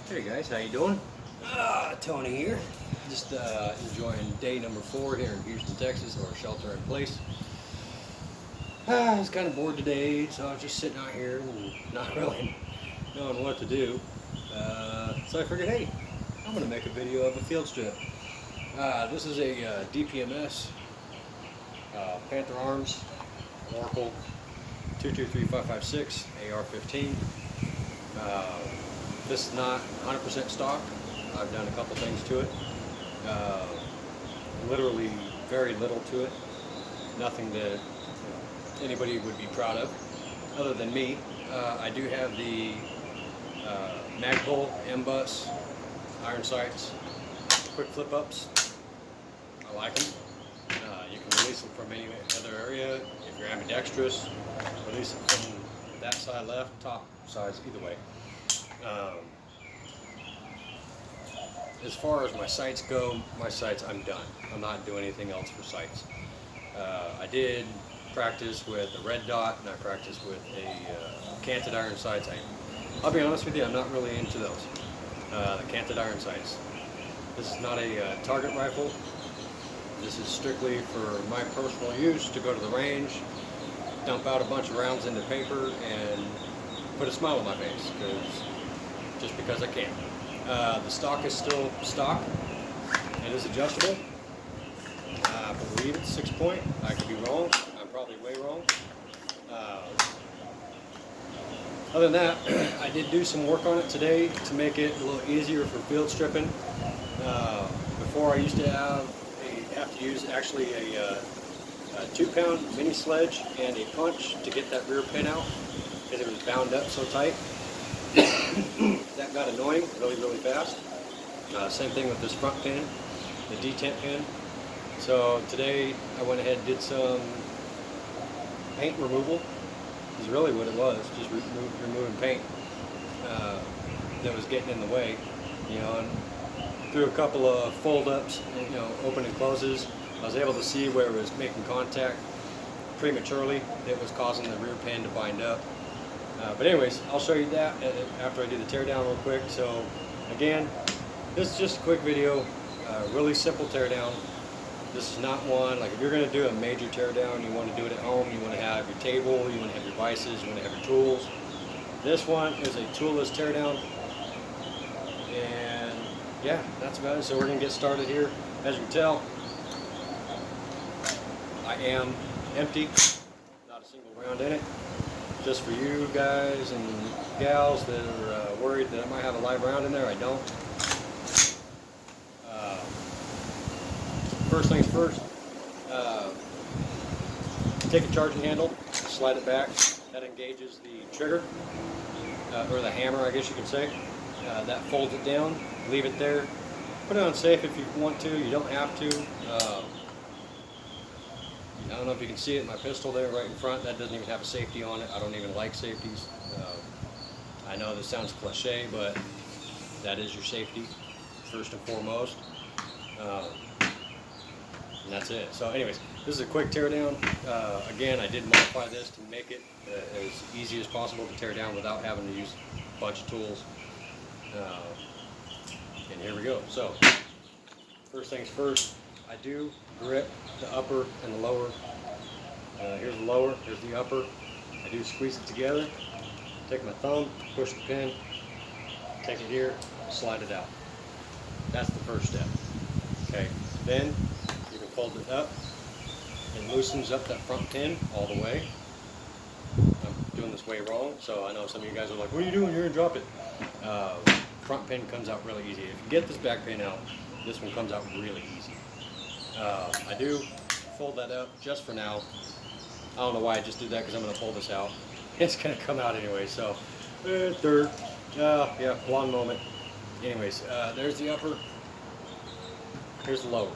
Hey guys, how you doing? Tony here. Just enjoying day number 4 here in Houston, Texas, or shelter in place. I was kind of bored today, so I was just sitting out here and not really knowing what to do. So I figured, hey, I'm going to make a video of a field strip. This is a DPMS Panther Arms Oracle 223556 AR-15. This is not 100% stock. I've done a couple things to it. Literally very little to it. Nothing that anybody would be proud of, other than me. I do have the Magpul M-Bus iron sights, quick flip ups. I like them. You can release them from any other area. If you're ambidextrous, release it from that side left, top sides, either way. As far as my sights go, I'm done. I'm not doing anything else for sights. I did practice with a red dot, and I practiced with a canted iron sights. I'll be honest with you, I'm not really into those. The canted iron sights. This is not a target rifle. This is strictly for my personal use, to go to the range, dump out a bunch of rounds into paper, and put a smile on my face, just because I can. The stock is still stock. It is adjustable. I believe it's 6-point. I could be wrong. I'm probably way wrong. Other than that, I did do some work on it today to make it a little easier for field stripping. Before I used to have to use actually a 2-pound mini sledge and a punch to get that rear pin out, because it was bound up so tight. That got annoying really fast. Same thing with this front pin, the detent pin. So today I went ahead and did some paint removal. Is really what it was, just removing paint that was getting in the way, and through a couple of fold ups, open and closes, I was able to see where it was making contact prematurely. It was causing the rear pin to bind up. But anyways, I'll show you that after I do the teardown real quick. So again, this is just a quick video, really simple teardown. This is not one, like if you're going to do a major teardown, you want to do it at home, you want to have your table, you want to have your vices, you want to have your tools. This one is a toolless teardown, and yeah, that's about it. So we're going to get started here. As you can tell, I am empty, not a single round in it. Just for you guys and gals that are worried that I might have a live round in there, I don't. First things first, take a charging handle, slide it back. That engages the trigger, or the hammer, I guess you could say. That folds it down, leave it there. Put it on safe if you want to, you don't have to. I don't know if you can see it, my pistol there right in front, that doesn't even have a safety on it. I don't even like safeties. I know this sounds cliche, but that is your safety, first and foremost. And that's it. So anyways, this is a quick teardown. Again, I did modify this to make it as easy as possible to tear down without having to use a bunch of tools. And here we go. So, first things first, I do grip the upper and the lower. Here's the lower, here's the upper. I do squeeze it together. Take my thumb, push the pin, take it here, slide it out. That's the first step. Okay, then you can fold it up. It loosens up that front pin all the way. I'm doing this way wrong, so I know some of you guys are like, what are you doing? You're gonna drop it. Front pin comes out really easy. If you get this back pin out, this one comes out really easy. I do fold that up just for now. I don't know why I just did that, because I'm going to pull this out. It's going to come out anyway, so yeah, long moment. Anyways, there's the upper, here's the lower.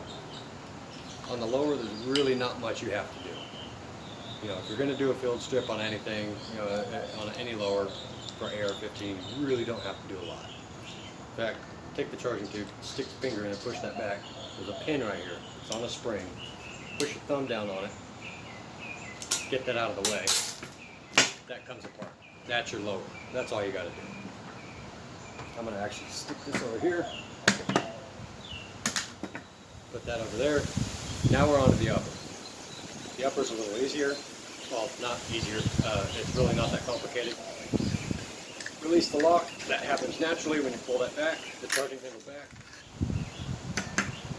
On the lower, there's really not much you have to do. If you're going to do a field strip on anything, on any lower for AR-15, you really don't have to do a lot. In fact, take the charging tube, stick the finger in and push that back. There's a pin right here. It's on a spring. Push your thumb down on it. Get that out of the way. That comes apart. That's your lower. That's all you got to do. I'm going to actually stick this over here, put that over there. Now we're on to the upper. The upper's a little easier. Well, not easier. It's really not that complicated. Release the lock. That happens naturally when you pull that back, the charging handle back.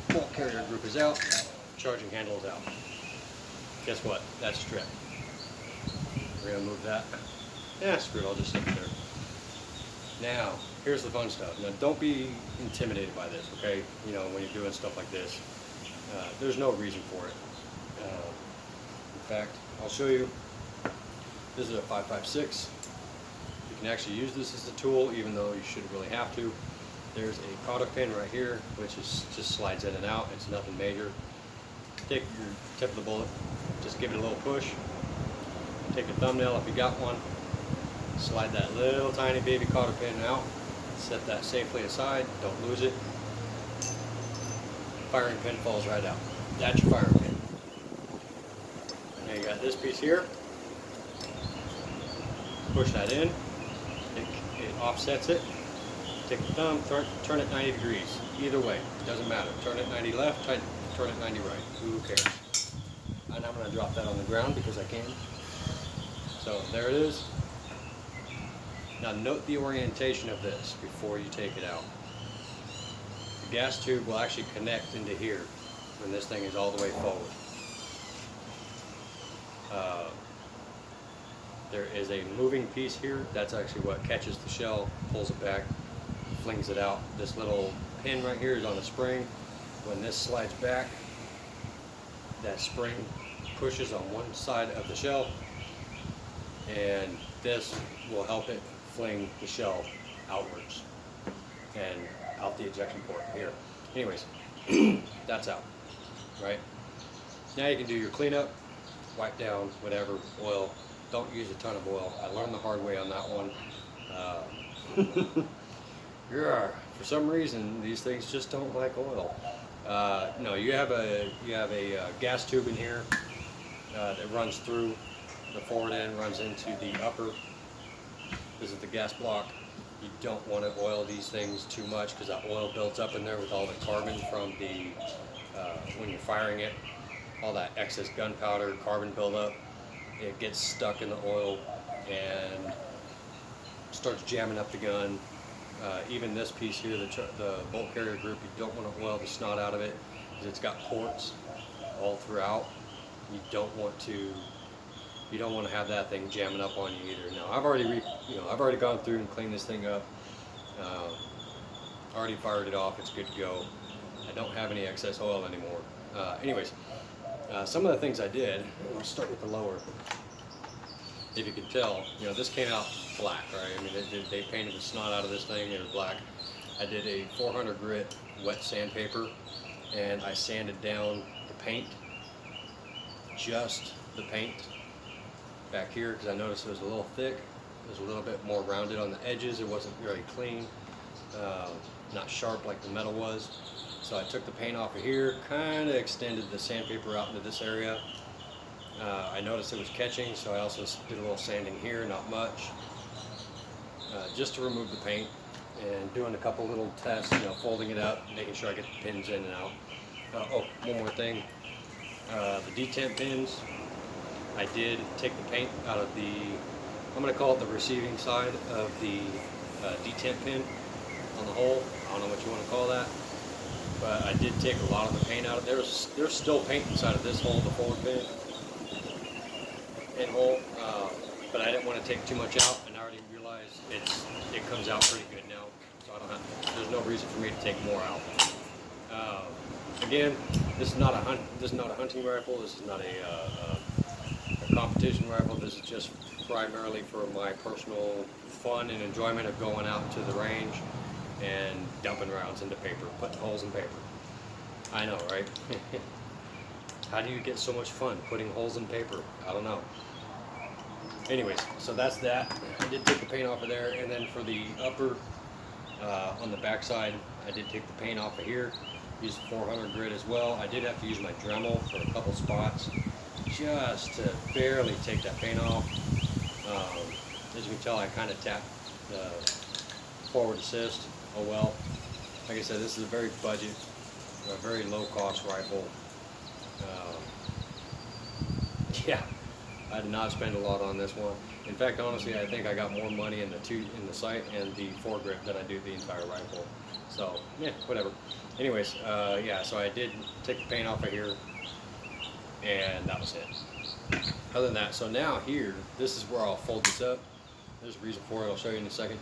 Bolt carrier group is out, charging handle is out. Guess what? That's stripped. We're going to move that. Yeah, screw it, I'll just stick it there. Now, here's the fun stuff. Now, don't be intimidated by this, okay? You know, when you're doing stuff like this, there's no reason for it. In fact, I'll show you. This is a 5.56. You can actually use this as a tool, even though you shouldn't really have to. There's a cotter pin right here, which is just slides in and out. It's nothing major. Take your tip of the bullet, just give it a little push. Take your thumbnail if you got one. Slide that little tiny baby cotter pin out. Set that safely aside. Don't lose it. Firing pin falls right out. That's your firing pin. Now you got this piece here. Push that in. It offsets it. Take the thumb, turn it 90 degrees. Either way, it doesn't matter. Turn it 90 left, turn it 90 right. Who cares? And I'm going to drop that on the ground because I can. So there it is. Now note the orientation of this before you take it out. The gas tube will actually connect into here when this thing is all the way forward. There is a moving piece here. That's actually what catches the shell, pulls it back, flings it out. This little pin right here is on a spring. When this slides back, that spring pushes on one side of the shell, and this will help it fling the shell outwards and out the ejection port here. Anyways, that's out, right? Now you can do your cleanup, wipe down, whatever, oil. Don't use a ton of oil. I learned the hard way on that one. Yeah, for some reason, these things just don't like oil. No, you have a gas tube in here that runs through the forward end, runs into the upper. This is the gas block. You don't want to oil these things too much because that oil builds up in there with all the carbon from the when you're firing it. All that excess gunpowder, carbon buildup, it gets stuck in the oil and starts jamming up the gun. Even this piece here, the bolt carrier group, you don't want to oil the snot out of it because it's got ports all throughout. You don't want to have that thing jamming up on you either. Now I've already gone through and cleaned this thing up. Already fired it off. It's good to go. I don't have any excess oil anymore. Anyways, some of the things I did. I'll start with the lower. If you can tell, this came out black, right? I mean, they painted the snot out of this thing. It was black. I did a 400 grit wet sandpaper, and I sanded down the paint, just the paint back here, because I noticed it was a little thick. It was a little bit more rounded on the edges. It wasn't very clean, not sharp like the metal was. So I took the paint off of here, kind of extended the sandpaper out into this area. I noticed it was catching, so I also did a little sanding here, not much, just to remove the paint, and doing a couple little tests, folding it up, making sure I get the pins in and out. Oh, one more thing, the detent pins, I did take the paint out of the, I'm going to call it the receiving side of the detent pin on the hole. I don't know what you want to call that, but I did take a lot of the paint out. There's still paint inside of this hole, the forward pin hole, but I didn't want to take too much out, and I already realized it comes out pretty good now, so there's no reason for me to take more out. Again, this is not a hunting rifle. This is not a competition rifle. This is just primarily for my personal fun and enjoyment of going out to the range and dumping rounds into paper, putting holes in paper. I know, right? How do you get so much fun putting holes in paper? I don't know. Anyways, so that's that. I did take the paint off of there, and then for the upper, on the back side, I did take the paint off of here. Used 400 grit as well. I did have to use my Dremel for a couple spots, just to barely take that paint off. As you can tell, I kind of tapped forward assist. Oh well. Like I said, this is a very budget, a very low cost rifle. Yeah, I did not spend a lot on this one. In fact, honestly, I think I got more money in the sight and the foregrip than I do the entire rifle. So yeah, whatever. Anyways, yeah, so I did take the paint off of here, and that was it. Other than that, so now here, this is where I'll fold this up. There's a reason for it. I'll show you in a second.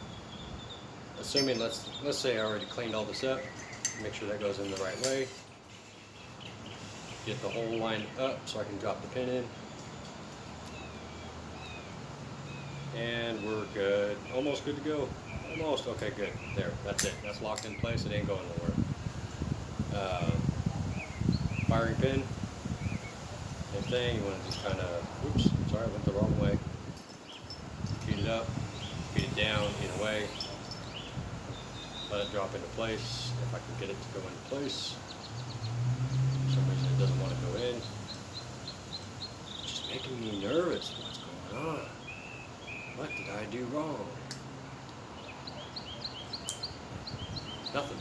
Assuming, let's say I already cleaned all this up, make sure that goes in the right way. Get the hole lined up so I can drop the pin in. And we're good. Almost good to go. Almost. Okay, good. There. That's it. That's locked in place. It ain't going nowhere. Firing pin. Same thing. You want to just kind of, oops, sorry, I went the wrong way. Feed it up. Feed it down in a way. Let it drop into place. If I can get it to go into place. For some reason it doesn't want to go in. It's just making me nervous. What's going on? What did I do wrong? Nothing.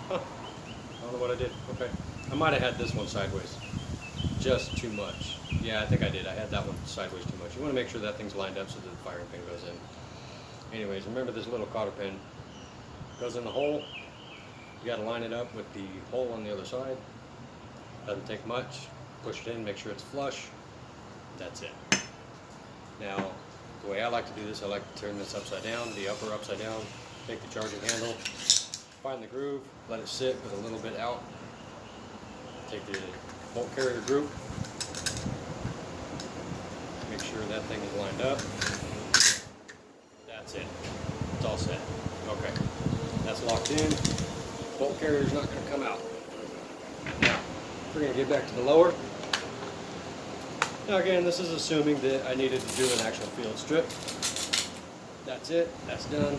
Huh. I don't know what I did. Okay. I might have had this one sideways. Just too much. Yeah, I think I did. I had that one sideways too much. You want to make sure that thing's lined up so that the firing pin goes in. Anyways, remember this little cotter pin goes in the hole. You got to line it up with the hole on the other side. Doesn't take much. Push it in, make sure it's flush. That's it. Now, the way I like to do this, I like to turn this upside down, the upper upside down, take the charging handle, find the groove, let it sit with a little bit out. Take the bolt carrier group, make sure that thing is lined up. That's it. It's all set. Okay. That's locked in. Bolt carrier is not going to come out. Now, we're going to get back to the lower. Now again, this is assuming that I needed to do an actual field strip. That's it. That's done.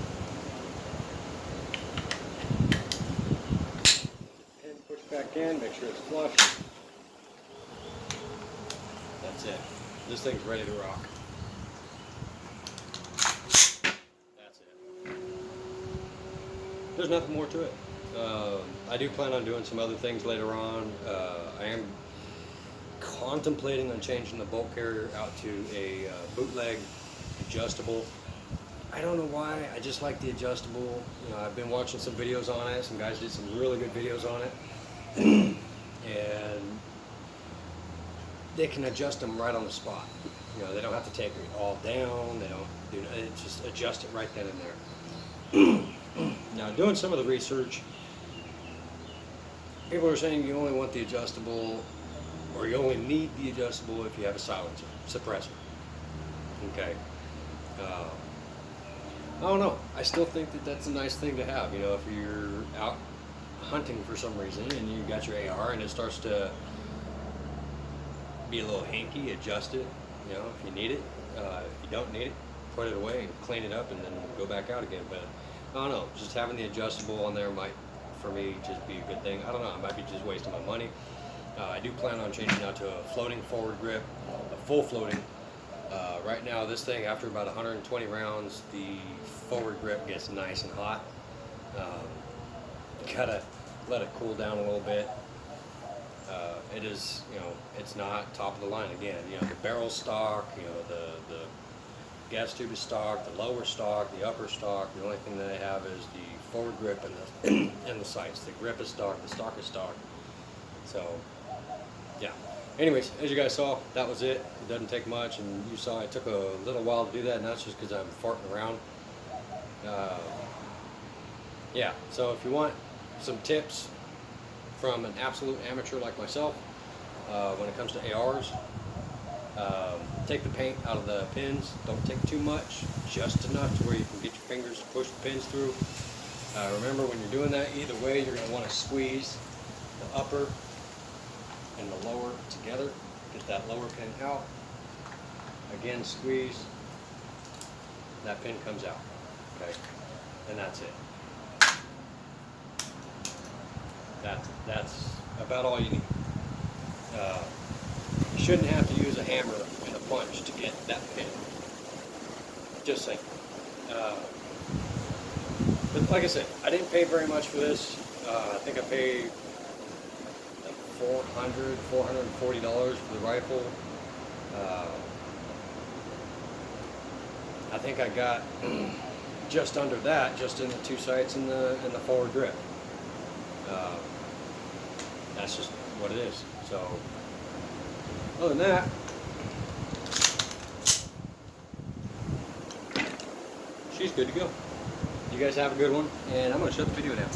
Pin push back in, make sure it's flush. That's it. This thing's ready to rock. That's it. There's nothing more to it. I do plan on doing some other things later on. I am contemplating on changing the bolt carrier out to a bootleg adjustable. I don't know why, I just like the adjustable. You know, I've been watching some videos on it. Some guys did some really good videos on it. And they can adjust them right on the spot. You know, they don't have to take it all down. They don't do it, just adjust it right then and there. Now, doing some of the research, people are saying you only want the adjustable, or you only need the adjustable if you have a silencer, suppressor. Okay. I don't know. I still think that that's a nice thing to have. You know, if you're out hunting for some reason and you got your AR and it starts to be a little hinky, adjust it. You know, if you need it. If you don't need it, put it away and clean it up and then go back out again. But I don't know. Just having the adjustable on there might, for me, just be a good thing. I don't know. I might be just wasting my money. I do plan on changing out to a floating forward grip, a full floating. Right now, this thing, after about 120 rounds, the forward grip gets nice and hot. Gotta let it cool down a little bit. It is, you know, it's not top of the line again. You know, the barrel's stock, you know, the gas tube is stock, the lower stock, the upper stock. The only thing that I have is the forward grip and the and the sights. The grip is stock, the stock is stock. So, yeah. Anyways, as you guys saw, that was it. It doesn't take much, and you saw it took a little while to do that, and that's just because I'm farting around. Yeah, so if you want some tips from an absolute amateur like myself, when it comes to ARs, take the paint out of the pins. Don't take too much, just enough to where you can get your fingers to push the pins through. Remember, when you're doing that, either way, you're going to want to squeeze the upper and the lower together. Get that lower pin out. Again, squeeze. That pin comes out. Okay, and that's it. That's about all you need. You shouldn't have to use a hammer and a punch to get that pin. Just saying. But like I said, I didn't pay very much for this. I think I paid like $440 for the rifle. I think I got just under that, just in the 2 sights and the forward grip. That's just what it is. So, other than that, she's good to go. You guys have a good one, and I'm going to shut the video down.